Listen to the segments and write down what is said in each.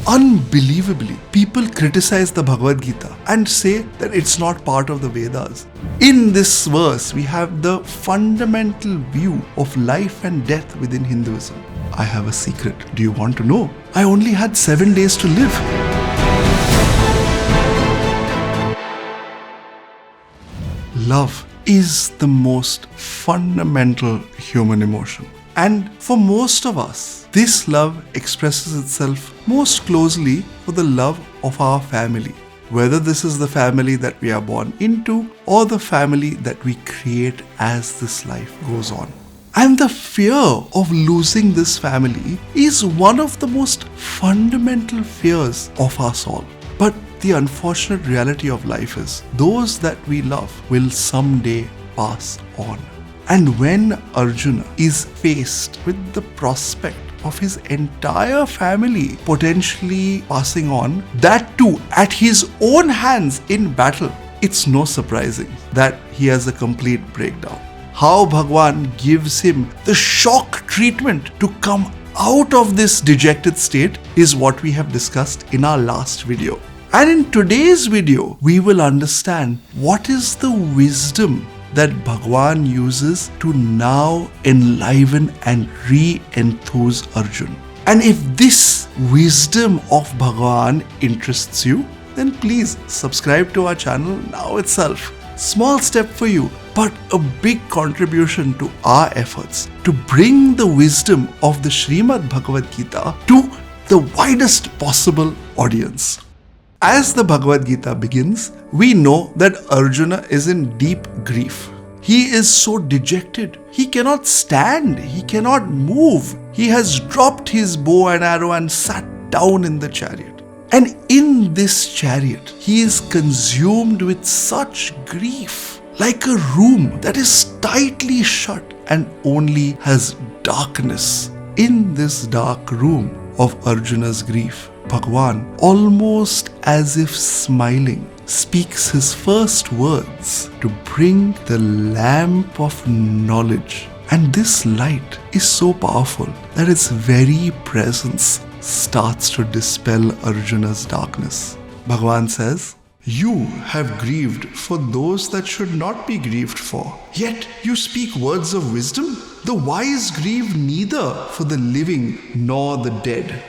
Unbelievably, people criticize the Bhagavad Gita and say that it's not part of the Vedas. In this verse, we have the fundamental view of life and death within Hinduism. I have a secret. Do you want to know? I only had 7 days to live. Love is the most fundamental human emotion. And for most of us, this love expresses itself most closely for the love of our family. Whether this is the family that we are born into or the family that we create as this life goes on. And the fear of losing this family is one of the most fundamental fears of us all. But the unfortunate reality of life is those that we love will someday pass on. And when Arjuna is faced with the prospect of his entire family potentially passing on, that too at his own hands in battle, it's no surprising that he has a complete breakdown. How Bhagwan gives him the shock treatment to come out of this dejected state is what we have discussed in our last video. And in today's video, we will understand what is the wisdom that Bhagwan uses to now enliven and re-enthuse Arjuna. And if this wisdom of Bhagwan interests you, then please subscribe to our channel now itself. Small step for you, but a big contribution to our efforts to bring the wisdom of the Srimad Bhagavad Gita to the widest possible audience. As the Bhagavad Gita begins, we know that Arjuna is in deep grief. He is so dejected. He cannot stand. He cannot move. He has dropped his bow and arrow and sat down in the chariot. And in this chariot, he is consumed with such grief, like a room that is tightly shut and only has darkness. In this dark room of Arjuna's grief, Bhagwan, almost as if smiling, speaks his first words to bring the lamp of knowledge. And this light is so powerful that its very presence starts to dispel Arjuna's darkness. Bhagwan says, "You have grieved for those that should not be grieved for, yet you speak words of wisdom? The wise grieve neither for the living nor the dead."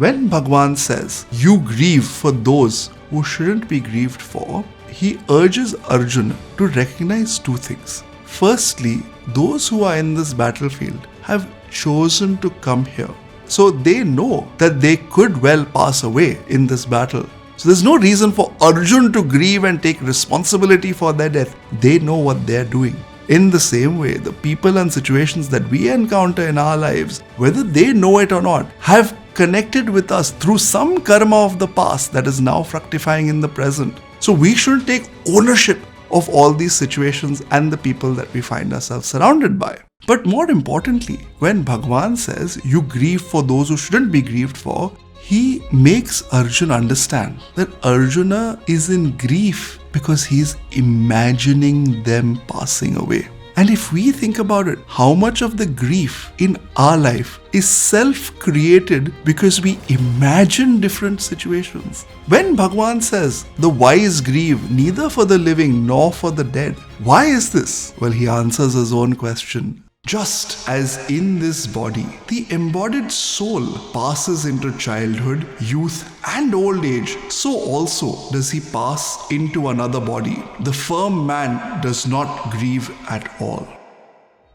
When Bhagwan says, "You grieve for those who shouldn't be grieved for," he urges Arjuna to recognize two things. Firstly, those who are in this battlefield have chosen to come here. So they know that they could well pass away in this battle. So there's no reason for Arjuna to grieve and take responsibility for their death. They know what they're doing. In the same way, the people and situations that we encounter in our lives, whether they know it or not, have connected with us through some karma of the past that is now fructifying in the present. So we shouldn't take ownership of all these situations and the people that we find ourselves surrounded by. But more importantly, when Bhagwan says, "You grieve for those who shouldn't be grieved for," he makes Arjuna understand that Arjuna is in grief because he's imagining them passing away. And if we think about it, how much of the grief in our life is self-created because we imagine different situations? When Bhagwan says, "The wise grieve neither for the living nor for the dead," why is this? Well, he answers his own question. Just as in this body, the embodied soul passes into childhood, youth, and old age, so also does he pass into another body. The firm man does not grieve at all.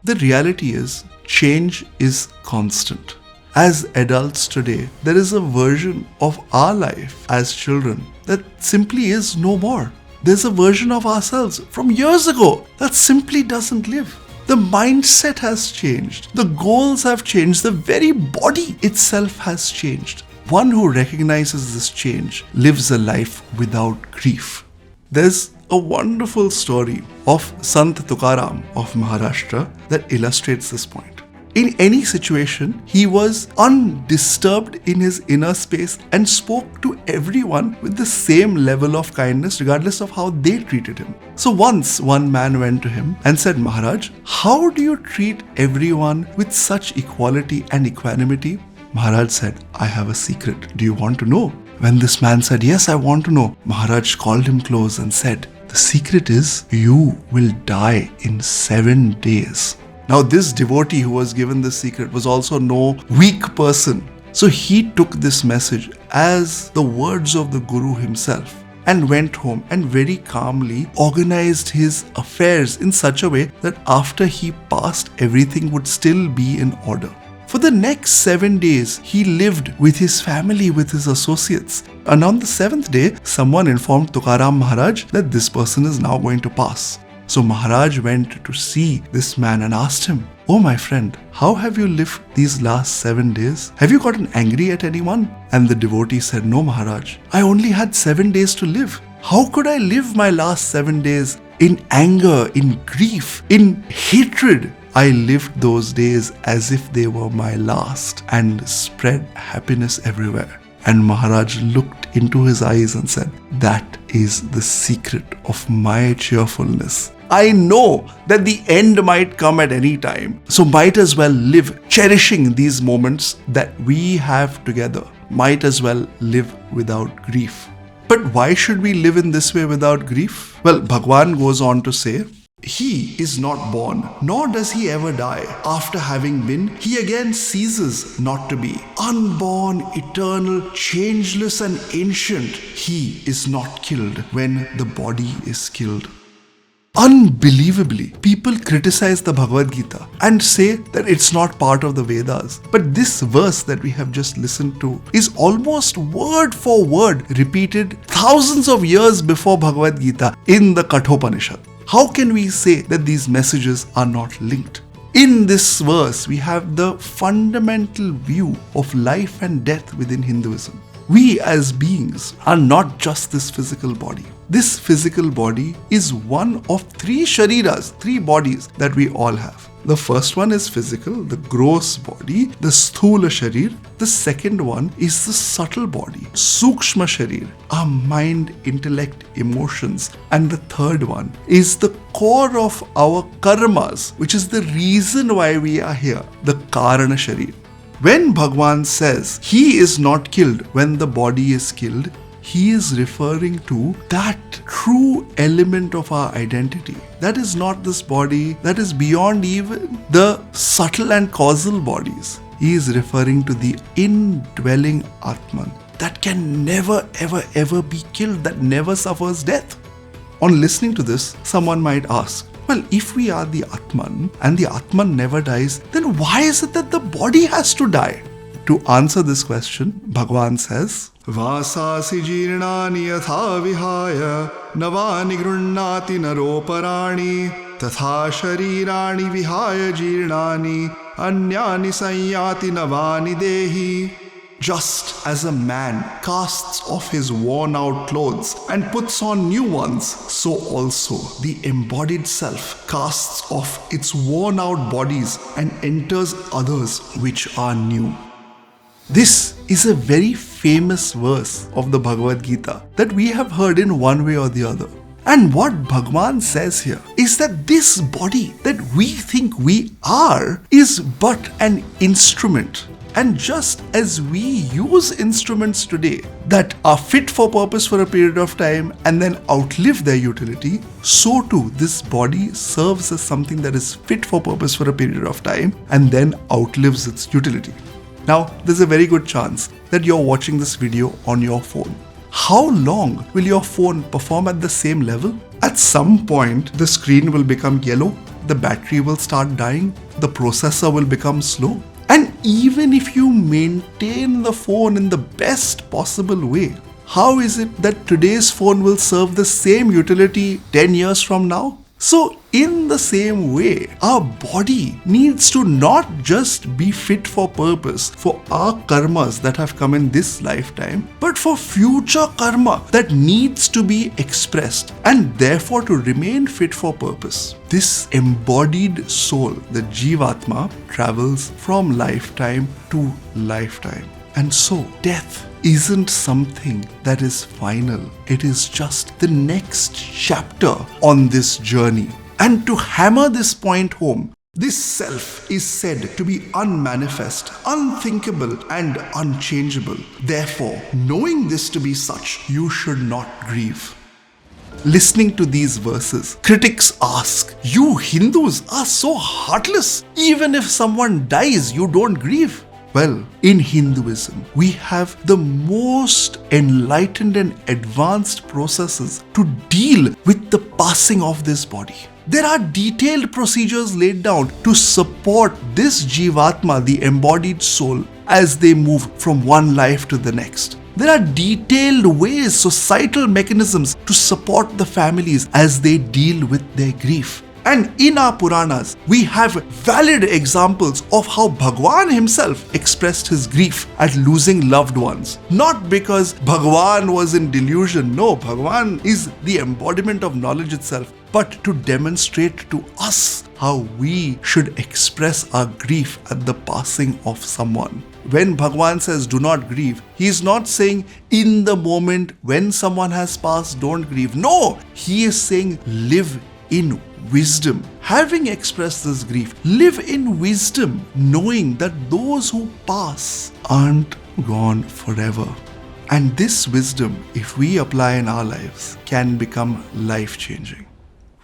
The reality is, change is constant. As adults today, there is a version of our life as children that simply is no more. There's a version of ourselves from years ago that simply doesn't live. The mindset has changed. The goals have changed. The very body itself has changed. One who recognizes this change lives a life without grief. There's a wonderful story of Sant Tukaram of Maharashtra that illustrates this point. In any situation, he was undisturbed in his inner space and spoke to everyone with the same level of kindness regardless of how they treated him. So once one man went to him and said, "Maharaj, how do you treat everyone with such equality and equanimity?" Maharaj said, I have a secret. Do you want to know? When this man said, yes, I want to know, Maharaj called him close and said, the secret is you will die in 7 days. Now this devotee who was given this secret was also no weak person. So he took this message as the words of the Guru himself and went home and very calmly organized his affairs in such a way that after he passed, everything would still be in order. For the next 7 days, he lived with his family, with his associates. And on the 7th day, someone informed Tukaram Maharaj that this person is now going to pass. So Maharaj went to see this man and asked him, oh my friend, how have you lived these last 7 days? Have you gotten angry at anyone? And the devotee said, no Maharaj, I only had 7 days to live. How could I live my last 7 days in anger, in grief, in hatred? I lived those days as if they were my last and spread happiness everywhere. And Maharaj looked into his eyes and said, that is the secret of my cheerfulness. I know that the end might come at any time, so might as well live cherishing these moments that we have together. Might as well live without grief. But why should we live in this way without grief? Well, Bhagwan goes on to say, he is not born, nor does he ever die. After having been, he again ceases not to be. Unborn, eternal, changeless and ancient, he is not killed when the body is killed. Unbelievably, people criticize the Bhagavad Gita and say that it's not part of the Vedas. But this verse that we have just listened to is almost word for word repeated thousands of years before Bhagavad Gita in the Kathopanishad. How can we say that these messages are not linked? In this verse, we have the fundamental view of life and death within Hinduism. We as beings are not just this physical body. This physical body is one of 3 shariras, 3 bodies that we all have. The first one is physical, the gross body, the sthula sharir. The second one is the subtle body, sukshma sharir, our mind, intellect, emotions. And the third one is the core of our karmas, which is the reason why we are here, the karana sharir. When Bhagwan says he is not killed when the body is killed, he is referring to that true element of our identity. That is not this body, that is beyond even the subtle and causal bodies. He is referring to the indwelling Atman that can never ever be killed, that never suffers death. On listening to this, someone might ask, well, if we are the Atman and the Atman never dies, then why is it that the body has to die? To answer this question, Bhagwan says, Vasasi jirnani yatha vihaya navani grunnati naroparani tatha sharirani vihaya jirnani anyani sanyati navani dehi. Just as a man casts off his worn-out clothes and puts on new ones, so also the embodied self casts off its worn-out bodies and enters others which are new. This is a very famous verse of the Bhagavad Gita that we have heard in one way or the other. And what Bhagwan says here is that this body that we think we are is but an instrument. And just as we use instruments today that are fit for purpose for a period of time and then outlive their utility, so too this body serves as something that is fit for purpose for a period of time and then outlives its utility. Now, there's a very good chance that you're watching this video on your phone. How long will your phone perform at the same level? At some point, the screen will become yellow, the battery will start dying, the processor will become slow. And even if you maintain the phone in the best possible way, how is it that today's phone will serve the same utility 10 years from now? So in the same way, our body needs to not just be fit for purpose for our karmas that have come in this lifetime, but for future karma that needs to be expressed and therefore to remain fit for purpose. This embodied soul, the Jivatma, travels from lifetime to lifetime. And so death isn't something that is final. It is just the next chapter on this journey. And to hammer this point home, This self is said to be unmanifest, unthinkable, and unchangeable. Therefore, knowing this to be such, you should not grieve. Listening to these verses, critics ask, "You Hindus are so heartless. Even if someone dies, you don't grieve." Well, in Hinduism, we have the most enlightened and advanced processes to deal with the passing of this body. There are detailed procedures laid down to support this Jivatma, the embodied soul, as they move from one life to the next. There are detailed ways, societal mechanisms to support the families as they deal with their grief. And in our Puranas, we have valid examples of how Bhagawan himself expressed his grief at losing loved ones. Not because Bhagawan was in delusion, no, Bhagawan is the embodiment of knowledge itself, but to demonstrate to us how we should express our grief at the passing of someone. When Bhagawan says do not grieve, he is not saying in the moment when someone has passed, don't grieve. No, he is saying live in wisdom. Having expressed this grief, live in wisdom, knowing that those who pass aren't gone forever. And this wisdom, if we apply in our lives, can become life-changing.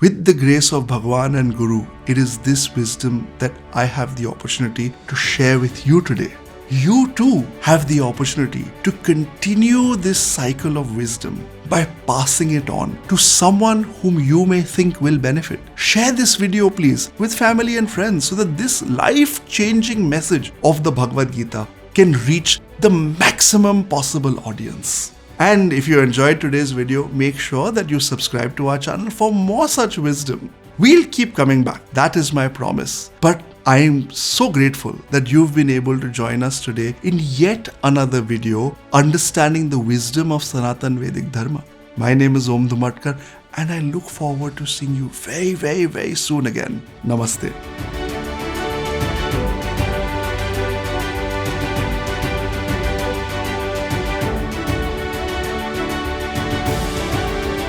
With the grace of Bhagawan and Guru, it is this wisdom that I have the opportunity to share with you today. You too have the opportunity to continue this cycle of wisdom by passing it on to someone whom you may think will benefit. Share this video please with family and friends so that this life-changing message of the Bhagavad Gita can reach the maximum possible audience. And if you enjoyed today's video, make sure that you subscribe to our channel for more such wisdom. We'll keep coming back, that is my promise. But I am so grateful that you've been able to join us today in yet another video understanding the wisdom of Sanatan Vedic Dharma. My name is Om Dhumatkar and I look forward to seeing you very soon again. Namaste.